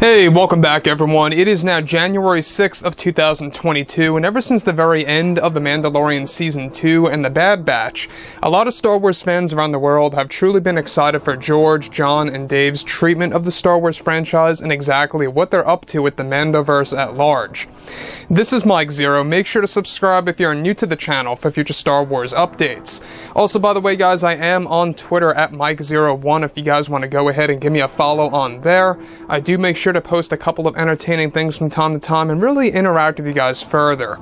Hey, welcome back everyone. It is now January 6th of 2022, and ever since the very end of The Mandalorian Season 2 and The Bad Batch, a lot of Star Wars fans around the world have truly been excited for George, John, and Dave's treatment of the Star Wars franchise and exactly what they're up to with the Mandoverse at large. This is Mike Zero. Make sure to subscribe if you're new to the channel for future Star Wars updates. Also, by the way, guys, I am on Twitter at Mike01 if you guys want to go ahead and give me a follow on there. I do make sure to post a couple of entertaining things from time to time and really interact with you guys further.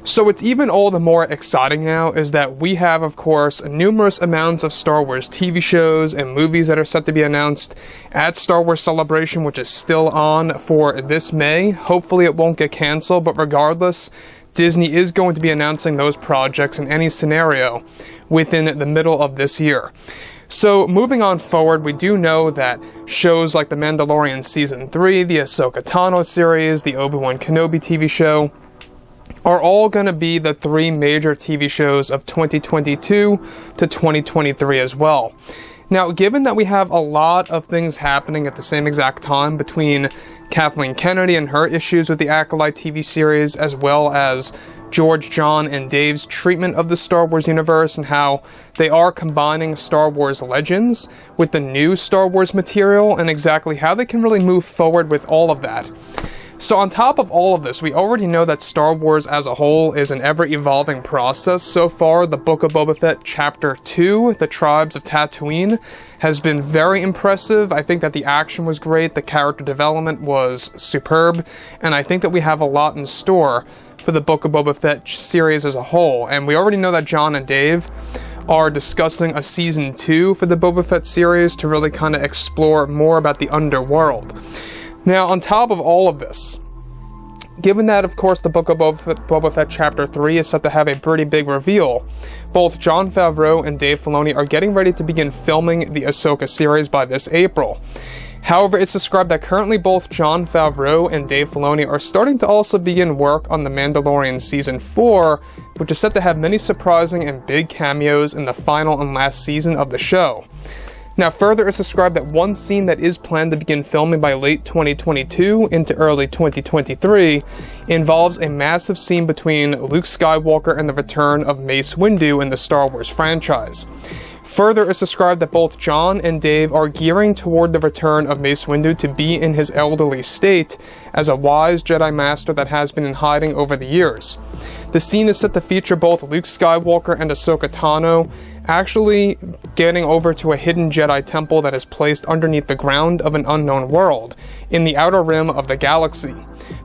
So what's even all the more exciting now is that we have, of course, numerous amounts of Star Wars TV shows and movies that are set to be announced at Star Wars Celebration, which is still on for this May. Hopefully it won't get canceled, but regardless, Disney is going to be announcing those projects in any scenario within the middle of this year. So, moving on forward, we do know that shows like The Mandalorian Season 3, the Ahsoka Tano series, the Obi-Wan Kenobi TV show, are all going to be the three major TV shows of 2022 to 2023 as well. Now, given that we have a lot of things happening at the same exact time between Kathleen Kennedy and her issues with the Acolyte TV series, as well as George, John, and Dave's treatment of the Star Wars universe and how they are combining Star Wars Legends with the new Star Wars material and exactly how they can really move forward with all of that. So on top of all of this, we already know that Star Wars as a whole is an ever-evolving process. So far, the Book of Boba Fett Chapter 2, The Tribes of Tatooine, has been very impressive. I think that the action was great, the character development was superb, and I think that we have a lot in store for the Book of Boba Fett series as a whole. And we already know that John and Dave are discussing a Season 2 for the Boba Fett series to really kind of explore more about the underworld. Now, on top of all of this, given that, of course, the Book of Boba Fett Chapter 3 is set to have a pretty big reveal, both Jon Favreau and Dave Filoni are getting ready to begin filming the Ahsoka series by this April. However, it's described that currently both Jon Favreau and Dave Filoni are starting to also begin work on The Mandalorian Season 4, which is set to have many surprising and big cameos in the final and last season of the show. Now, further, it's described that one scene that is planned to begin filming by late 2022 into early 2023 involves a massive scene between Luke Skywalker and the return of Mace Windu in the Star Wars franchise. Further, it's described that both John and Dave are gearing toward the return of Mace Windu to be in his elderly state as a wise Jedi Master that has been in hiding over the years. The scene is set to feature both Luke Skywalker and Ahsoka Tano actually getting over to a hidden Jedi temple that is placed underneath the ground of an unknown world, in the outer rim of the galaxy.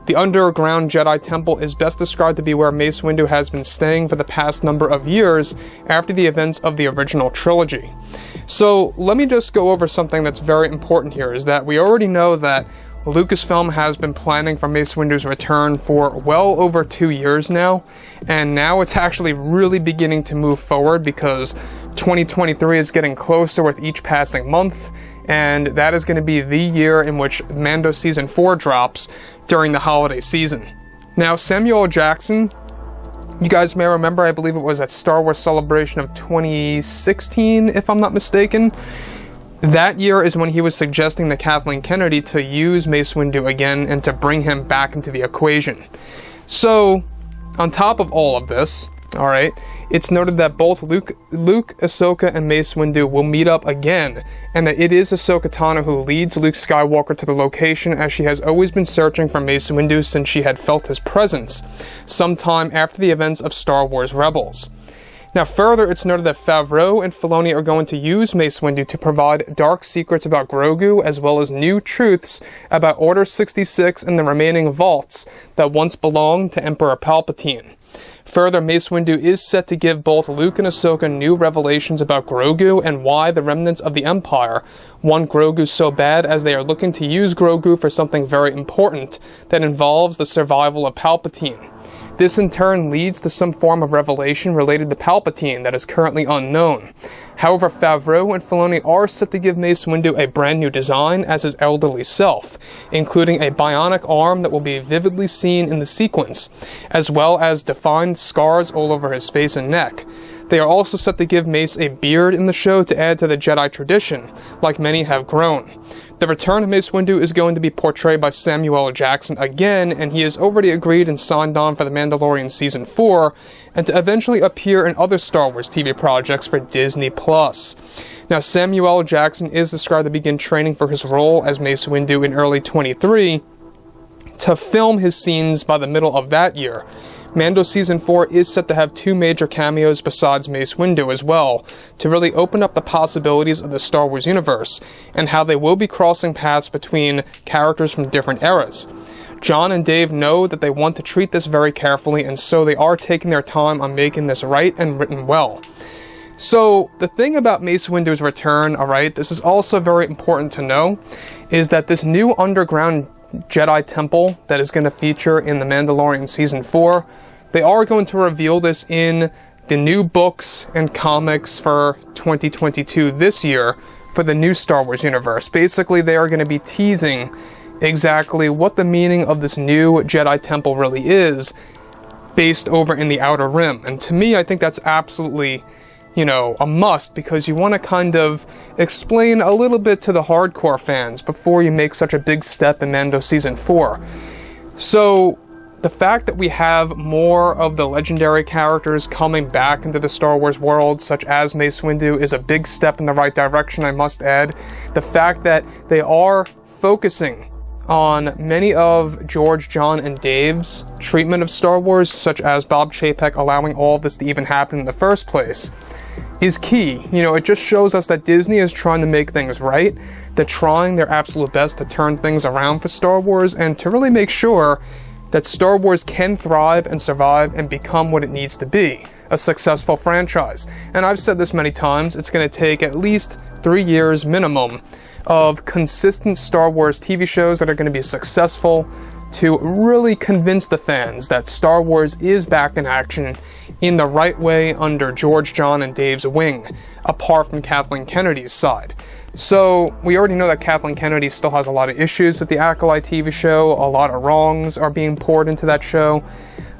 The underground Jedi temple is best described to be where Mace Windu has been staying for the past number of years after the events of the original trilogy. So let me just go over something that's very important here, is that we already know that Lucasfilm has been planning for Mace Windu's return for well over 2 years now, and now it's actually really beginning to move forward because 2023 is getting closer with each passing month, and that is going to be the year in which Mando Season 4 drops during the holiday season. Now, Samuel L. Jackson, you guys may remember, I believe it was at Star Wars Celebration of 2016, if I'm not mistaken. That year is when he was suggesting to Kathleen Kennedy to use Mace Windu again and to bring him back into the equation. So, on top of all of this, alright, it's noted that both Luke, Ahsoka, and Mace Windu will meet up again, and that it is Ahsoka Tano who leads Luke Skywalker to the location, as she has always been searching for Mace Windu since she had felt his presence, sometime after the events of Star Wars Rebels. Now, further, it's noted that Favreau and Filoni are going to use Mace Windu to provide dark secrets about Grogu, as well as new truths about Order 66 and the remaining vaults that once belonged to Emperor Palpatine. Further, Mace Windu is set to give both Luke and Ahsoka new revelations about Grogu and why the remnants of the Empire want Grogu so bad, as they are looking to use Grogu for something very important that involves the survival of Palpatine. This in turn leads to some form of revelation related to Palpatine that is currently unknown. However, Favreau and Filoni are set to give Mace Windu a brand new design as his elderly self, including a bionic arm that will be vividly seen in the sequence, as well as defined scars all over his face and neck. They are also set to give Mace a beard in the show to add to the Jedi tradition, like many have grown. The return of Mace Windu is going to be portrayed by Samuel L. Jackson again, and he has already agreed and signed on for The Mandalorian Season 4, and to eventually appear in other Star Wars TV projects for Disney+. Now, Samuel L. Jackson is described to begin training for his role as Mace Windu in early 23, to film his scenes by the middle of that year. Mando Season 4 is set to have 2 major cameos besides Mace Windu as well, to really open up the possibilities of the Star Wars universe, and how they will be crossing paths between characters from different eras. John and Dave know that they want to treat this very carefully, and so they are taking their time on making this right and written well. So, the thing about Mace Windu's return, alright, this is also very important to know, is that this new underground Jedi Temple that is going to feature in The Mandalorian Season 4, they are going to reveal this in the new books and comics for 2022 this year for the new Star Wars universe. Basically, they are going to be teasing exactly what the meaning of this new Jedi Temple really is, based over in the Outer Rim. And to me, I think that's absolutely, you know, a must, because you want to kind of explain a little bit to the hardcore fans before you make such a big step in Mando Season 4. So, the fact that we have more of the legendary characters coming back into the Star Wars world, such as Mace Windu, is a big step in the right direction, I must add. The fact that they are focusing on many of George, John, and Dave's treatment of Star Wars, such as Bob Chapek allowing all of this to even happen in the first place, is key. You know, it just shows us that Disney is trying to make things right. They're trying their absolute best to turn things around for Star Wars, and to really make sure that Star Wars can thrive and survive and become what it needs to be, a successful franchise. And I've said this many times, it's going to take at least 3 years minimum of consistent Star Wars TV shows that are going to be successful to really convince the fans that Star Wars is back in action in the right way under George, John, and Dave's wing, apart from Kathleen Kennedy's side. So, we already know that Kathleen Kennedy still has a lot of issues with the Acolyte TV show, a lot of wrongs are being poured into that show,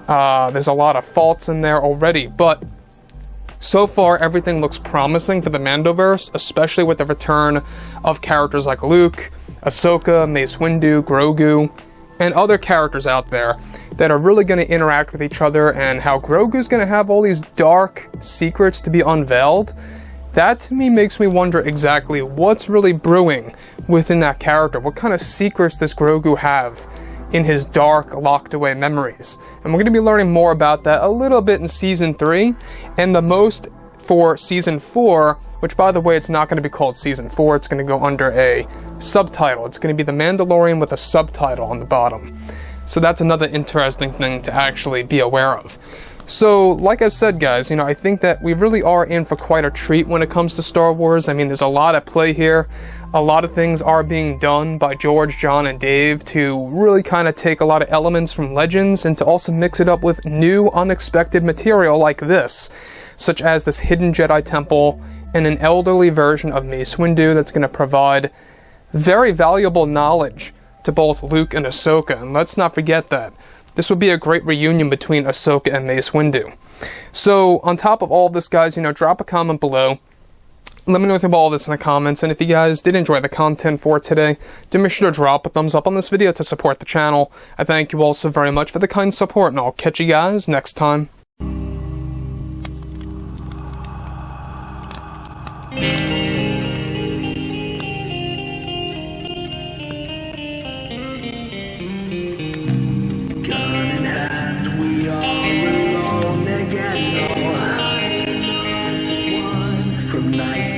there's a lot of faults in there already, but so far, everything looks promising for the Mandoverse, especially with the return of characters like Luke, Ahsoka, Mace Windu, Grogu, and other characters out there that are really going to interact with each other, and how Grogu's going to have all these dark secrets to be unveiled. That, to me, makes me wonder exactly what's really brewing within that character. What kind of secrets does Grogu have in his dark, locked-away memories? And we're going to be learning more about that a little bit in Season 3, and the most for Season 4, which, by the way, it's not going to be called Season 4, it's going to go under a subtitle. It's going to be The Mandalorian with a subtitle on the bottom. So that's another interesting thing to actually be aware of. So, like I said, guys, you know, I think that we really are in for quite a treat when it comes to Star Wars. I mean, there's a lot at play here. A lot of things are being done by George, John, and Dave to really kind of take a lot of elements from Legends and to also mix it up with new, unexpected material like this, such as this hidden Jedi Temple and an elderly version of Mace Windu that's going to provide very valuable knowledge to both Luke and Ahsoka. And let's not forget that this would be a great reunion between Ahsoka and Mace Windu. So, on top of all of this, guys, you know, drop a comment below. Let me know about all this in the comments, and if you guys did enjoy the content for today, do make sure to drop a thumbs up on this video to support the channel. I thank you all so very much for the kind support, and I'll catch you guys next time. Night